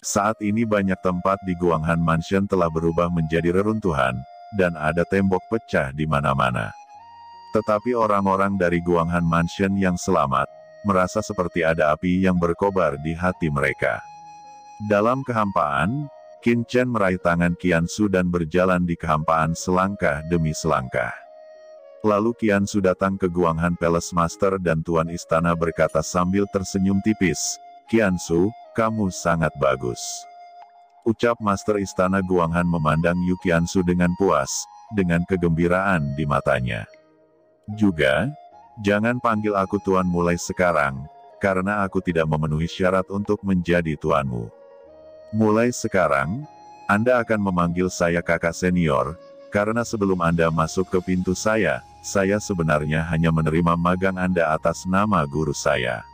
Saat ini banyak tempat di Guanghan Mansion telah berubah menjadi reruntuhan, dan ada tembok pecah di mana-mana. Tetapi orang-orang dari Guanghan Mansion yang selamat, merasa seperti ada api yang berkobar di hati mereka. Dalam kehampaan, Qin Chen meraih tangan Qiansu dan berjalan di kehampaan selangkah demi selangkah. Lalu Qiansu datang ke Guanghan Palace Master dan Tuan Istana berkata sambil tersenyum tipis, "Qiansu, kamu sangat bagus." Ucap Master Istana Guanghan memandang Yu Qiansu dengan puas, dengan kegembiraan di matanya. Juga, "Jangan panggil aku Tuan mulai sekarang, karena aku tidak memenuhi syarat untuk menjadi tuanmu. Mulai sekarang, Anda akan memanggil saya kakak senior, karena sebelum Anda masuk ke pintu saya sebenarnya hanya menerima magang Anda atas nama guru saya."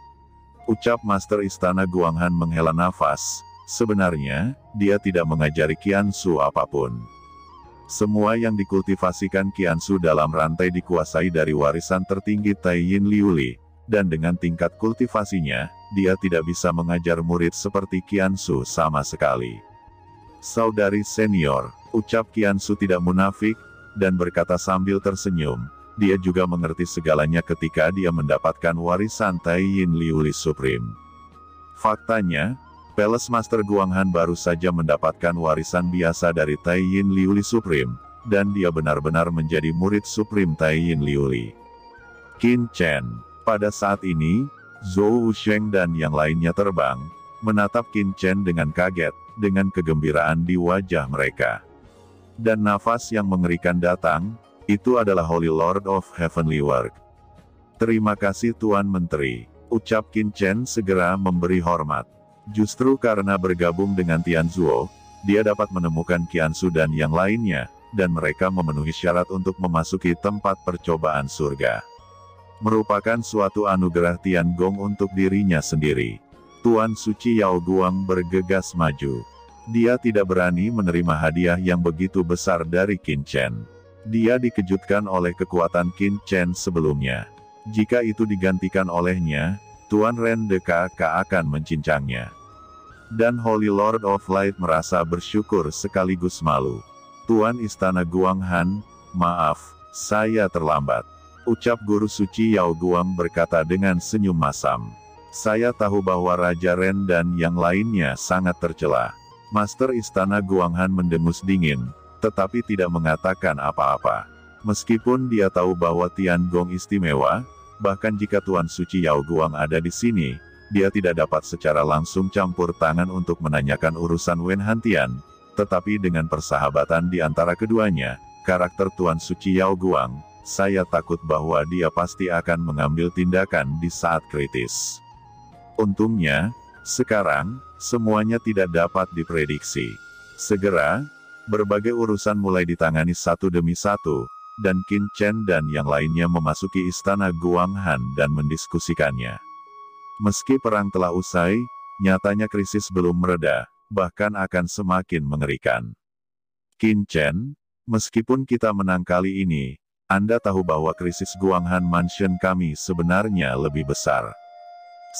Ucap Master Istana Guanghan menghela nafas, sebenarnya, dia tidak mengajari Qiansu apapun. Semua yang dikultivasikan Qiansu dalam rantai dikuasai dari warisan tertinggi Tai Yin Liuli, dan dengan tingkat kultivasinya, dia tidak bisa mengajar murid seperti Qiansu sama sekali. "Saudari senior," ucap Qiansu tidak munafik, dan berkata sambil tersenyum, dia juga mengerti segalanya ketika dia mendapatkan warisan Tai Yin Liuli Supreme. Faktanya, Palace Master Guanghan baru saja mendapatkan warisan biasa dari Tai Yin Liuli Supreme, dan dia benar-benar menjadi murid Supreme Tai Yin Liuli. Qin Chen. Pada saat ini, Zhou Wusheng dan yang lainnya terbang, menatap Qin Chen dengan kaget, dengan kegembiraan di wajah mereka. Dan nafas yang mengerikan datang, itu adalah Holy Lord of Heavenly Work. "Terima kasih Tuan Menteri," ucap Qin Chen segera memberi hormat. Justru karena bergabung dengan Tianzuo, dia dapat menemukan Qiansu dan yang lainnya, dan mereka memenuhi syarat untuk memasuki tempat percobaan surga. Merupakan suatu anugerah Tiangong untuk dirinya sendiri. Tuan Suci Yao Guang bergegas maju. Dia tidak berani menerima hadiah yang begitu besar dari Qin Chen. Dia dikejutkan oleh kekuatan Qin Chen sebelumnya. Jika itu digantikan olehnya, Tuan Ren de Ka akan mencincangnya. Dan Holy Lord of Light merasa bersyukur sekaligus malu. "Tuan Istana Guanghan, maaf, saya terlambat," ucap Guru Suci Yao Guang berkata dengan senyum masam. "Saya tahu bahwa Raja Ren dan yang lainnya sangat tercela." Master Istana Guanghan mendengus dingin, tetapi tidak mengatakan apa-apa. Meskipun dia tahu bahwa Tiangong istimewa, bahkan jika Tuan Suci Yao Guang ada di sini, dia tidak dapat secara langsung campur tangan untuk menanyakan urusan Wen Hantian, tetapi dengan persahabatan di antara keduanya, karakter Tuan Suci Yao Guang, saya takut bahwa dia pasti akan mengambil tindakan di saat kritis. Untungnya, sekarang, semuanya tidak dapat diprediksi. Segera, berbagai urusan mulai ditangani satu demi satu, dan Qin Chen dan yang lainnya memasuki istana Guanghan dan mendiskusikannya. Meski perang telah usai, nyatanya krisis belum mereda, bahkan akan semakin mengerikan. "Qin Chen, meskipun kita menang kali ini, Anda tahu bahwa krisis Guanghan Mansion kami sebenarnya lebih besar.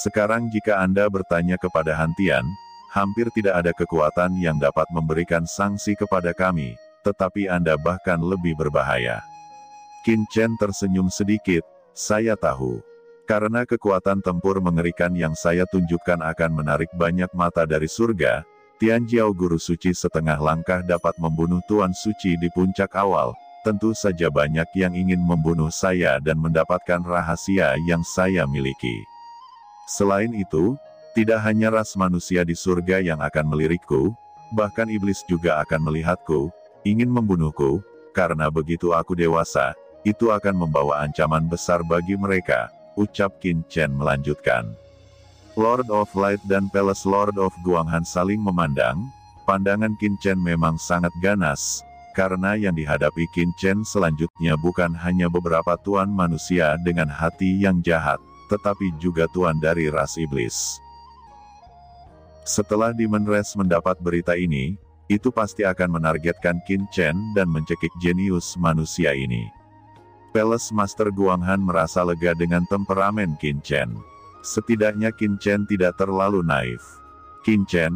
Sekarang jika Anda bertanya kepada Hantian, hampir tidak ada kekuatan yang dapat memberikan sanksi kepada kami, tetapi Anda bahkan lebih berbahaya." Qin Chen tersenyum sedikit, "Saya tahu. Karena kekuatan tempur mengerikan yang saya tunjukkan akan menarik banyak mata dari surga, Tianjiao Guru Suci setengah langkah dapat membunuh Tuan Suci di puncak awal. Tentu saja banyak yang ingin membunuh saya dan mendapatkan rahasia yang saya miliki. Selain itu, tidak hanya ras manusia di surga yang akan melirikku, bahkan iblis juga akan melihatku, ingin membunuhku, karena begitu aku dewasa, itu akan membawa ancaman besar bagi mereka," ucap Qin Chen melanjutkan. Lord of Light dan Palace Lord of Guanghan saling memandang, pandangan Qin Chen memang sangat ganas, karena yang dihadapi Qin Chen selanjutnya bukan hanya beberapa tuan manusia dengan hati yang jahat, tetapi juga tuan dari ras iblis. Setelah Demon Race mendapat berita ini, itu pasti akan menargetkan Qin Chen dan mencekik jenius manusia ini. Palace Master Guanghan merasa lega dengan temperamen Qin Chen. Setidaknya Qin Chen tidak terlalu naif. "Qin Chen,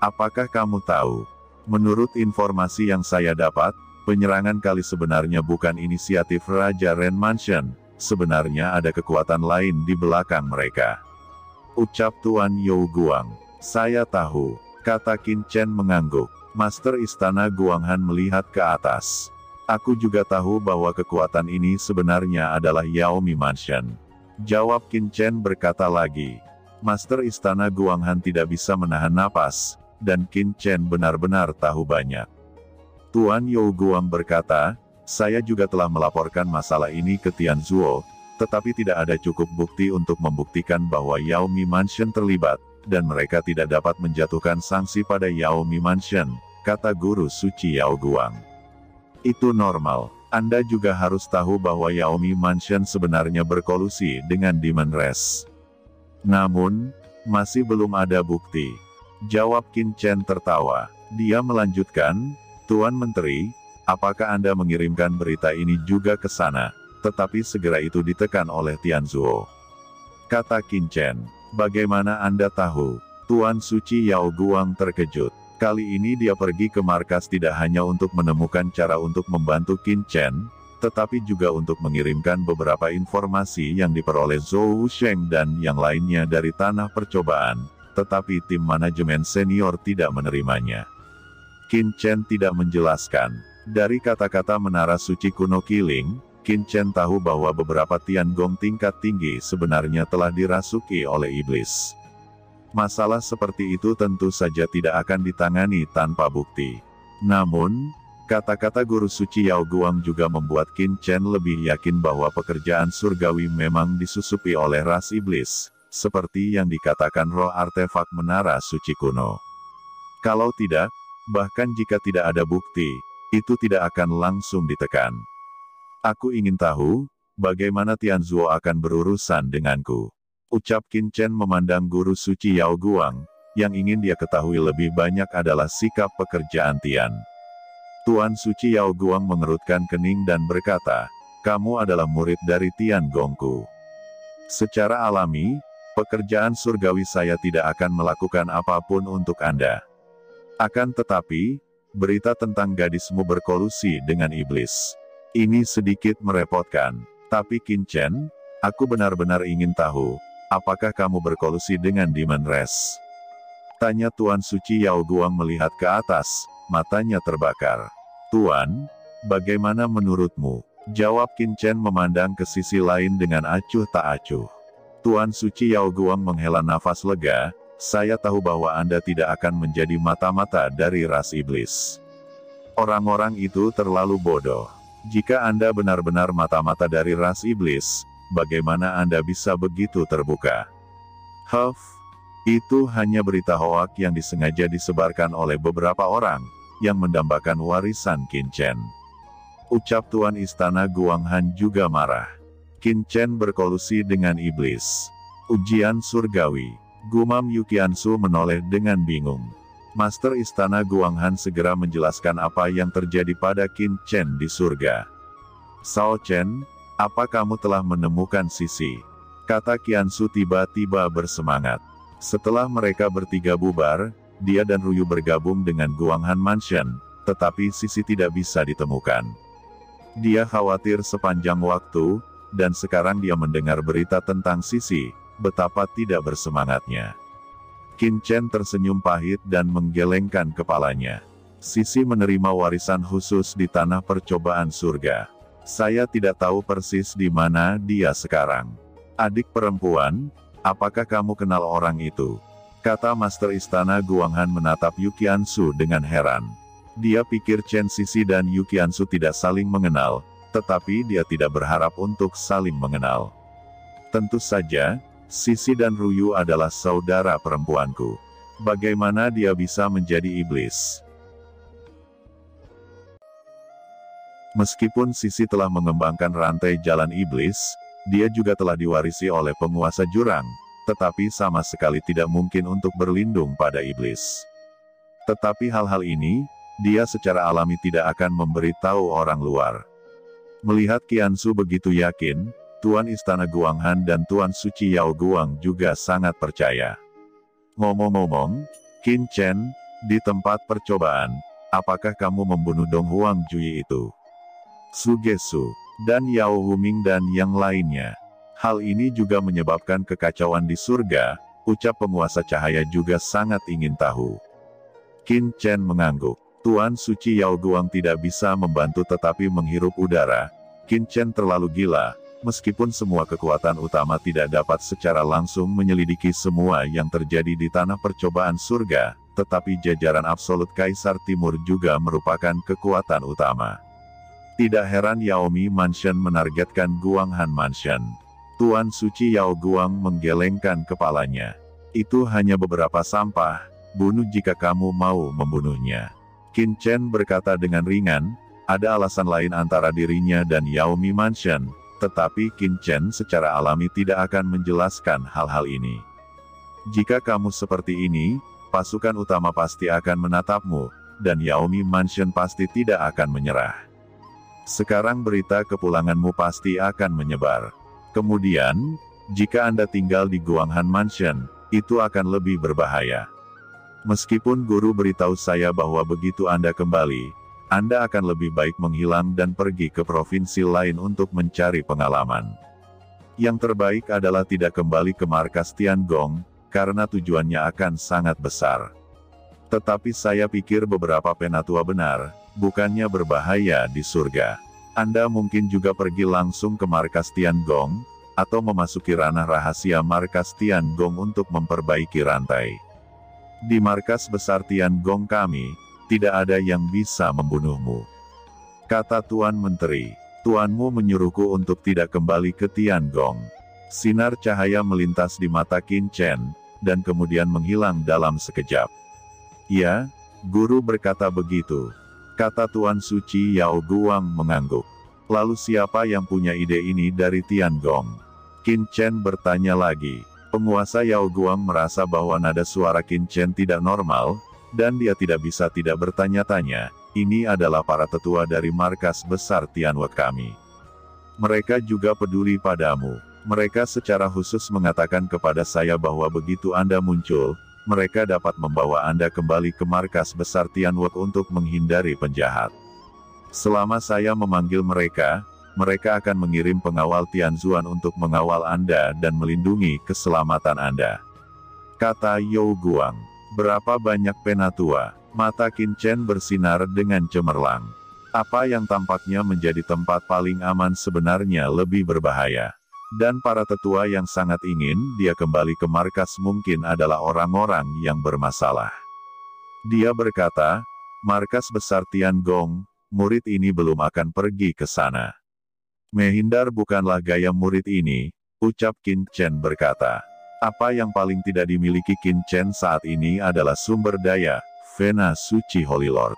Apakah kamu tahu? Menurut informasi yang saya dapat, penyerangan kali sebenarnya bukan inisiatif Raja Ren Mansion, sebenarnya ada kekuatan lain di belakang mereka. Ucap Tuan You Guang. Saya tahu, kata Qin Chen mengangguk. Master Istana Guanghan melihat ke atas. Aku juga tahu bahwa kekuatan ini sebenarnya adalah Yaomi Mansion. Jawab Qin Chen berkata lagi. Master Istana Guanghan tidak bisa menahan napas, dan Qin Chen benar-benar tahu banyak. Tuan You Guang berkata, saya juga telah melaporkan masalah ini ke Tianzuo, tetapi tidak ada cukup bukti untuk membuktikan bahwa Yaomi Mansion terlibat, dan mereka tidak dapat menjatuhkan sanksi pada Yaomi Mansion, kata Guru Suci Yao Guang. Itu normal. Anda juga harus tahu bahwa Yaomi Mansion sebenarnya berkolusi dengan Demon Race. Namun, masih belum ada bukti. Jawab Qin Chen tertawa. Dia melanjutkan, Tuan Menteri, apakah Anda mengirimkan berita ini juga ke sana, tetapi segera itu ditekan oleh Tianzuo. Kata Qin Chen, bagaimana Anda tahu? Tuan Suci Yao Guang terkejut. Kali ini dia pergi ke markas tidak hanya untuk menemukan cara untuk membantu Qin Chen, tetapi juga untuk mengirimkan beberapa informasi yang diperoleh Zhou Wusheng dan yang lainnya dari tanah percobaan, tetapi tim manajemen senior tidak menerimanya. Qin Chen tidak menjelaskan. Dari kata-kata menara suci kuno Qiling, Qin Chen tahu bahwa beberapa Tiangong tingkat tinggi sebenarnya telah dirasuki oleh iblis. Masalah seperti itu tentu saja tidak akan ditangani tanpa bukti. Namun, kata-kata Guru Suci Yao Guang juga membuat Qin Chen lebih yakin bahwa pekerjaan surgawi memang disusupi oleh ras iblis, seperti yang dikatakan roh artefak menara suci kuno. Kalau tidak, bahkan jika tidak ada bukti, itu tidak akan langsung ditekan. Aku ingin tahu, bagaimana Tianzuo akan berurusan denganku. Ucap Qin Chen memandang Guru Suci Yao Guang, yang ingin dia ketahui lebih banyak adalah sikap pekerjaan Tian. Tuan Suci Yao Guang mengerutkan kening dan berkata, kamu adalah murid dari Tian Gongku. Secara alami, pekerjaan surgawi saya tidak akan melakukan apapun untuk Anda. Akan tetapi, berita tentang gadismu berkolusi dengan iblis. Ini sedikit merepotkan. Tapi Qin Chen, aku benar-benar ingin tahu, apakah kamu berkolusi dengan Demon Race? Tanya Tuan Suci Yao Guang melihat ke atas, matanya terbakar. Tuan, bagaimana menurutmu? Jawab Qin Chen memandang ke sisi lain dengan acuh tak acuh. Tuan Suci Yao Guang menghela nafas lega, saya tahu bahwa Anda tidak akan menjadi mata-mata dari ras iblis. Orang-orang itu terlalu bodoh. Jika Anda benar-benar mata-mata dari ras iblis, bagaimana Anda bisa begitu terbuka? Itu hanya berita hoak yang disengaja disebarkan oleh beberapa orang, yang mendambakan warisan Qin Chen. Ucap Tuan Istana Guanghan juga marah. Qin Chen berkolusi dengan iblis. Ujian surgawi. Gumam Yuqiansu menoleh dengan bingung. Master Istana Guanghan segera menjelaskan apa yang terjadi pada Qin Chen di surga. Sao Chen, apa kamu telah menemukan Sisi? Kata Qiansu tiba-tiba bersemangat. Setelah mereka bertiga bubar, dia dan Ruyu bergabung dengan Guanghan Mansion, tetapi Sisi tidak bisa ditemukan. Dia khawatir sepanjang waktu, dan sekarang dia mendengar berita tentang Sisi, betapa tidak bersemangatnya. Qin Chen tersenyum pahit dan menggelengkan kepalanya. Sisi menerima warisan khusus di tanah percobaan surga. Saya tidak tahu persis di mana dia sekarang. Adik perempuan, apakah kamu kenal orang itu? Kata Master Istana Guanghan menatap Yuqiansu dengan heran. Dia pikir Chen Sisi dan Yuqiansu tidak saling mengenal, tetapi dia tidak berharap untuk saling mengenal. Tentu saja, Sisi dan Ruyu adalah saudara perempuanku. Bagaimana dia bisa menjadi iblis? Meskipun Sisi telah mengembangkan rantai jalan iblis, dia juga telah diwarisi oleh penguasa jurang, tetapi sama sekali tidak mungkin untuk berlindung pada iblis. Tetapi hal-hal ini, dia secara alami tidak akan memberitahu orang luar. Melihat Qiansu begitu yakin, Tuan Istana Guanghan dan Tuan Suci Yao Guang juga sangat percaya. Ngomong-ngomong, Qin Chen, Di tempat percobaan, apakah kamu membunuh Dong Huang Jui itu? Su Gesu, dan Yao Huming dan yang lainnya. Hal ini juga menyebabkan kekacauan di surga, ucap penguasa cahaya juga sangat ingin tahu. Qin Chen mengangguk. Tuan Suci Yao Guang tidak bisa membantu tetapi menghirup udara. Qin Chen terlalu gila, meskipun semua kekuatan utama tidak dapat secara langsung menyelidiki semua yang terjadi di tanah percobaan surga, tetapi jajaran absolut Kaisar Timur juga merupakan kekuatan utama. Tidak heran Yaomi Mansion menargetkan Guanghan Mansion. Tuan Suci Yao Guang menggelengkan kepalanya. Itu hanya beberapa sampah, bunuh jika kamu mau membunuhnya. Qin Chen berkata dengan ringan, ada alasan lain antara dirinya dan Yaomi Mansion, tetapi Qin Chen secara alami tidak akan menjelaskan hal-hal ini. Jika kamu seperti ini, pasukan utama pasti akan menatapmu, dan Yaomi Mansion pasti tidak akan menyerah. Sekarang berita kepulanganmu pasti akan menyebar. Kemudian, jika Anda tinggal di Guanghan Mansion, itu akan lebih berbahaya. Meskipun guru beritahu saya bahwa begitu Anda kembali, Anda akan lebih baik menghilang dan pergi ke provinsi lain untuk mencari pengalaman. Yang terbaik adalah tidak kembali ke markas Tiangong, karena tujuannya akan sangat besar. Tetapi saya pikir beberapa penatua benar, bukannya berbahaya di surga. Anda mungkin juga pergi langsung ke markas Tiangong, atau memasuki ranah rahasia markas Tiangong untuk memperbaiki rantai. Di markas besar Tiangong kami, tidak ada yang bisa membunuhmu. Kata Tuan Menteri, tuanmu menyuruhku untuk tidak kembali ke Tiangong. Sinar cahaya melintas di mata Qin Chen, dan kemudian menghilang dalam sekejap. Ya, guru berkata begitu. Kata Tuan Suci Yao Guang mengangguk. Lalu siapa yang punya ide ini dari Tiangong? Qin Chen bertanya lagi. Penguasa Yao Guang merasa bahwa nada suara Qin Chen tidak normal, dan dia tidak bisa tidak bertanya-tanya. Ini adalah para tetua dari markas besar Tianwek kami. Mereka juga peduli padamu. Mereka secara khusus mengatakan kepada saya bahwa begitu Anda muncul, mereka dapat membawa Anda kembali ke markas besar Tianwek untuk menghindari penjahat. Selama saya memanggil mereka, mereka akan mengirim pengawal Tianzuan untuk mengawal Anda dan melindungi keselamatan Anda. Kata Yao Guang. Berapa banyak penatua? Mata Qin Chen bersinar dengan cemerlang. Apa yang tampaknya menjadi tempat paling aman sebenarnya lebih berbahaya. Dan para tetua yang sangat ingin dia kembali ke markas mungkin adalah orang-orang yang bermasalah. Dia berkata, markas besar Tiangong, murid ini belum akan pergi ke sana. Menghindar bukanlah gaya murid ini, ucap Qin Chen berkata. Apa yang paling tidak dimiliki Qin Chen saat ini adalah sumber daya, Vena Suci Holy Lord.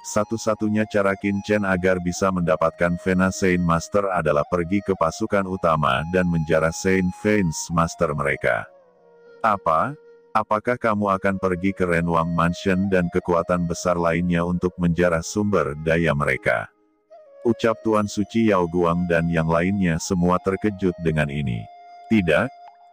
Satu-satunya cara Qin Chen agar bisa mendapatkan Vena Saint Master adalah pergi ke pasukan utama dan menjarah Saint Vance Master mereka. Apa? Apakah kamu akan pergi ke Renwang Mansion dan kekuatan besar lainnya untuk menjarah sumber daya mereka? Ucap Tuan Suci Yao Guang dan yang lainnya semua terkejut dengan ini. Tidak,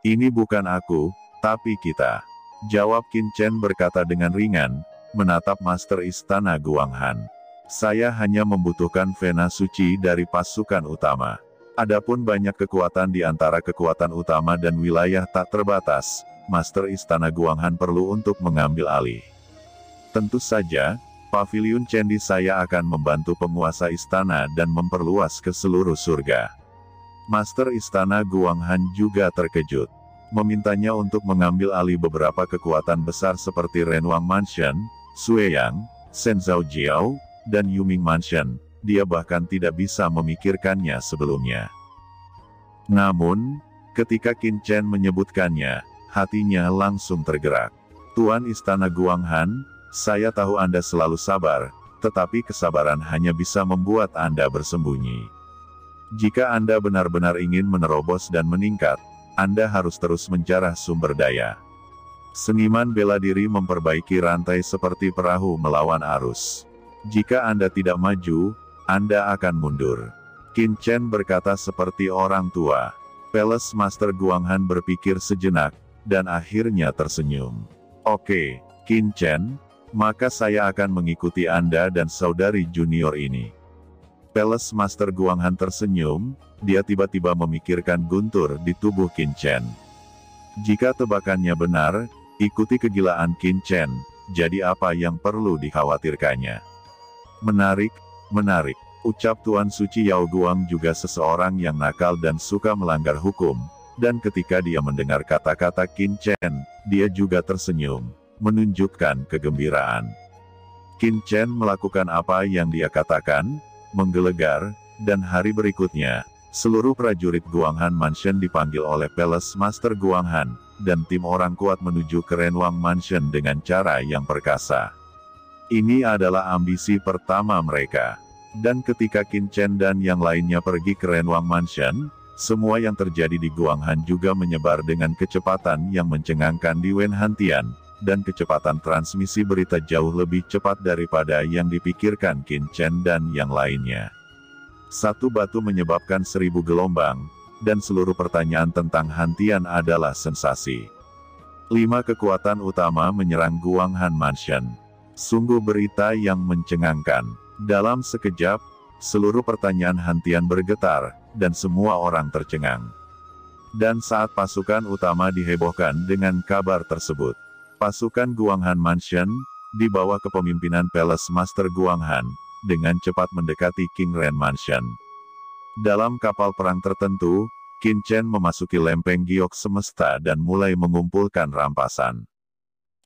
ini bukan aku, tapi kita. Jawab Qin Chen berkata dengan ringan, menatap Master Istana Guanghan. Saya hanya membutuhkan Vena Suci dari pasukan utama. Adapun banyak kekuatan di antara kekuatan utama dan wilayah tak terbatas, Master Istana Guanghan perlu untuk mengambil alih. Tentu saja, Paviliun Candi saya akan membantu penguasa istana dan memperluas ke seluruh surga. Master Istana Guanghan juga terkejut. Memintanya untuk mengambil alih beberapa kekuatan besar seperti Renwang Mansion, Sueyang, Shenzhou Jiao, dan Yuming Mansion. Dia bahkan tidak bisa memikirkannya sebelumnya. Namun, ketika Qin Chen menyebutkannya, hatinya langsung tergerak. Tuan Istana Guanghan, saya tahu Anda selalu sabar, tetapi kesabaran hanya bisa membuat Anda bersembunyi. Jika Anda benar-benar ingin menerobos dan meningkat, Anda harus terus menjarah sumber daya. Seniman bela diri memperbaiki rantai seperti perahu melawan arus. Jika Anda tidak maju, Anda akan mundur. Qin Chen berkata seperti orang tua. Palace Master Guanghan berpikir sejenak, dan akhirnya tersenyum. Oke, Qin Chen, Maka saya akan mengikuti Anda dan saudari junior ini. Palace Master Guanghan tersenyum, dia tiba-tiba memikirkan guntur di tubuh Qin Chen. Jika tebakannya benar, ikuti kegilaan Qin Chen, jadi apa yang perlu dikhawatirkannya? Menarik, menarik. Ucap Tuan Suci Yao Guang juga seseorang yang nakal dan suka melanggar hukum, dan ketika dia mendengar kata-kata Qin Chen, dia juga tersenyum, menunjukkan kegembiraan. Qin Chen melakukan apa yang dia katakan, menggelegar, dan hari berikutnya, seluruh prajurit Guanghan Mansion dipanggil oleh Palace Master Guanghan, dan tim orang kuat menuju ke Renwang Mansion dengan cara yang perkasa. Ini adalah ambisi pertama mereka. Dan ketika Qin Chen dan yang lainnya pergi ke Renwang Mansion, semua yang terjadi di Guanghan juga menyebar dengan kecepatan yang mencengangkan di Wenhantian, dan kecepatan transmisi berita jauh lebih cepat daripada yang dipikirkan Qin Chen dan yang lainnya. Satu batu menyebabkan 1000 gelombang, dan seluruh pertanyaan tentang Hantian adalah sensasi. 5 kekuatan utama menyerang Guanghan Mansion. Sungguh berita yang mencengangkan. Dalam sekejap, seluruh pertanyaan Hantian bergetar, dan semua orang tercengang. Dan saat pasukan utama dihebohkan dengan kabar tersebut, pasukan Guanghan Mansion, di bawah kepemimpinan Palace Master Guanghan, dengan cepat mendekati King Ren Mansion. Dalam kapal perang tertentu, Qin Chen memasuki lempeng giok semesta dan mulai mengumpulkan rampasan.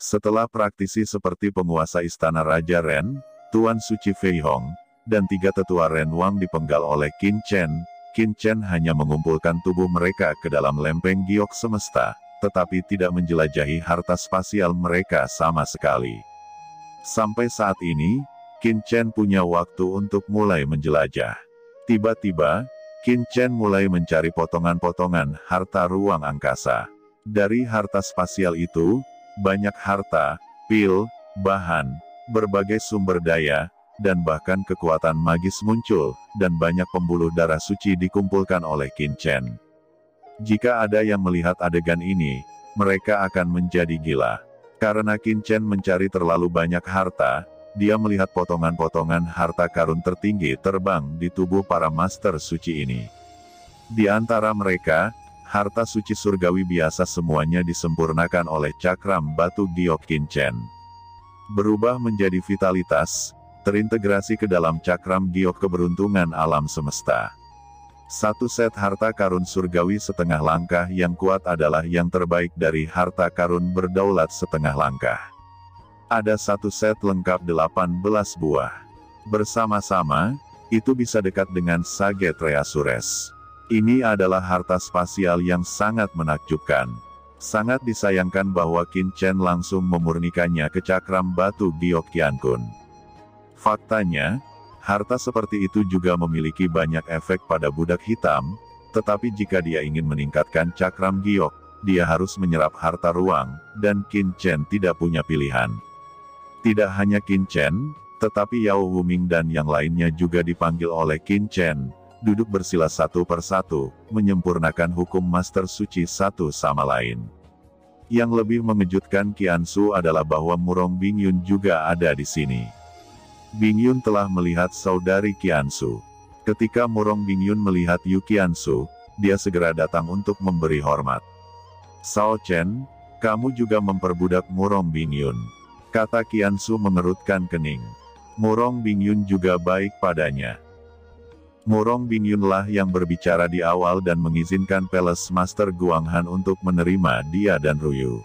Setelah praktisi seperti penguasa istana Raja Ren, Tuan Suci Fei Hong, dan 3 tetua Renwang dipenggal oleh Qin Chen hanya mengumpulkan tubuh mereka ke dalam lempeng giok semesta, tetapi tidak menjelajahi harta spasial mereka sama sekali. Sampai saat ini, Qin Chen punya waktu untuk mulai menjelajah. Tiba-tiba, Qin Chen mulai mencari potongan-potongan harta ruang angkasa. Dari harta spasial itu, banyak harta, pil, bahan, berbagai sumber daya, dan bahkan kekuatan magis muncul, dan banyak pembuluh darah suci dikumpulkan oleh Qin Chen. Jika ada yang melihat adegan ini, mereka akan menjadi gila. Karena Qin Chen mencari terlalu banyak harta, dia melihat potongan-potongan harta karun tertinggi terbang di tubuh para master suci ini. Di antara mereka, harta suci surgawi biasa semuanya disempurnakan oleh cakram batu giok Qin Chen. Berubah menjadi vitalitas, terintegrasi ke dalam cakram giok keberuntungan alam semesta. Satu set harta karun surgawi setengah langkah yang kuat adalah yang terbaik dari harta karun berdaulat setengah langkah. Ada satu set lengkap 18 buah. Bersama-sama, itu bisa dekat dengan Sage Treasures. Ini adalah harta spasial yang sangat menakjubkan. Sangat disayangkan bahwa Qin Chen langsung memurnikannya ke cakram batu giok Qiankun. Faktanya, harta seperti itu juga memiliki banyak efek pada budak hitam, tetapi jika dia ingin meningkatkan cakram giok, dia harus menyerap harta ruang, dan Qin Chen tidak punya pilihan. Tidak hanya Qin Chen, tetapi Yao Wuming dan yang lainnya juga dipanggil oleh Qin Chen, duduk bersila satu persatu, menyempurnakan hukum master suci satu sama lain. Yang lebih mengejutkan Qiansu adalah bahwa Murong Bingyun juga ada di sini. Bingyun telah melihat saudari Qiansu. Ketika Murong Bingyun melihat Yu Qiansu, dia segera datang untuk memberi hormat. Sao Chen, kamu juga memperbudak Murong Bingyun, kata Qiansu mengerutkan kening. Murong Bingyun juga baik padanya. Murong Bingyunlah yang berbicara di awal dan mengizinkan Palace Master Guanghan untuk menerima dia dan Ruyu.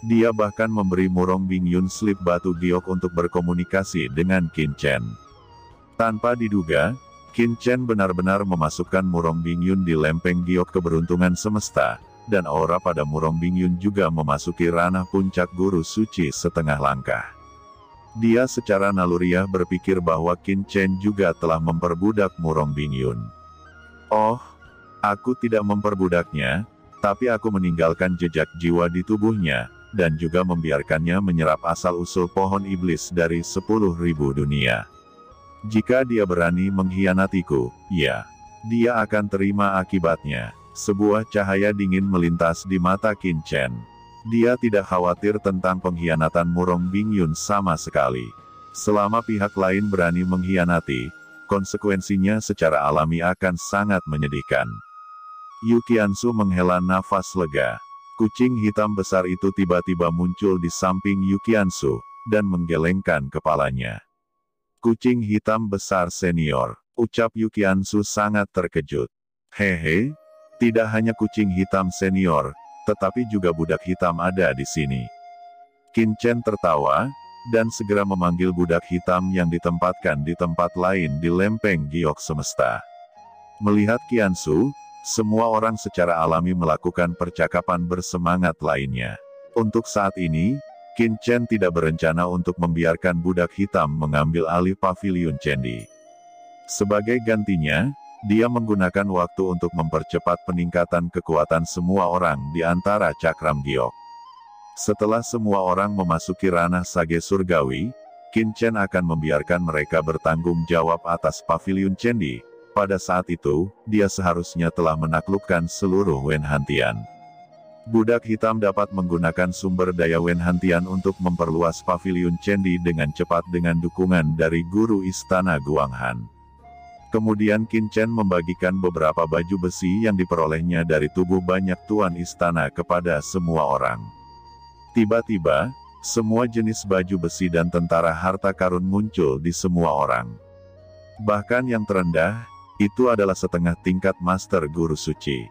Dia bahkan memberi Murong Bingyun slip batu giok untuk berkomunikasi dengan Qin Chen. Tanpa diduga, Qin Chen benar-benar memasukkan Murong Bingyun di lempeng giok keberuntungan semesta, dan aura pada Murong Bingyun juga memasuki ranah puncak guru suci setengah langkah. Dia secara naluriah berpikir bahwa Qin Chen juga telah memperbudak Murong Bingyun. Oh, aku tidak memperbudaknya, tapi aku meninggalkan jejak jiwa di tubuhnya, dan juga membiarkannya menyerap asal-usul pohon iblis dari 10.000 dunia. Jika dia berani mengkhianatiku, ya, dia akan terima akibatnya. Sebuah cahaya dingin melintas di mata Qin Chen. Dia tidak khawatir tentang pengkhianatan Murong Bingyun sama sekali. Selama pihak lain berani mengkhianati, konsekuensinya secara alami akan sangat menyedihkan. Yu Qiansu menghela nafas lega. Kucing hitam besar itu tiba-tiba muncul di samping Yu Qiansu, dan menggelengkan kepalanya. Kucing hitam besar senior, ucap Yu Qiansu sangat terkejut. Hehe, tidak hanya kucing hitam senior, tetapi juga budak hitam ada di sini. Qin Chen tertawa, dan segera memanggil budak hitam yang ditempatkan di tempat lain di lempeng giok semesta. Melihat Qiansu, semua orang secara alami melakukan percakapan bersemangat lainnya. Untuk saat ini, Qin Chen tidak berencana untuk membiarkan budak hitam mengambil alih paviliun Chendi. Sebagai gantinya, dia menggunakan waktu untuk mempercepat peningkatan kekuatan semua orang di antara cakram giok. Setelah semua orang memasuki ranah sage surgawi, Qin Chen akan membiarkan mereka bertanggung jawab atas paviliun Chendi. Pada saat itu, dia seharusnya telah menaklukkan seluruh Wenhantian. Budak hitam dapat menggunakan sumber daya Wenhantian untuk memperluas paviliun Chendi dengan cepat dengan dukungan dari guru istana Guanghan. Kemudian Qin Chen membagikan beberapa baju besi yang diperolehnya dari tubuh banyak tuan istana kepada semua orang. Tiba-tiba, semua jenis baju besi dan tentara harta karun muncul di semua orang. Bahkan yang terendah, itu adalah setengah tingkat Master Guru Suci.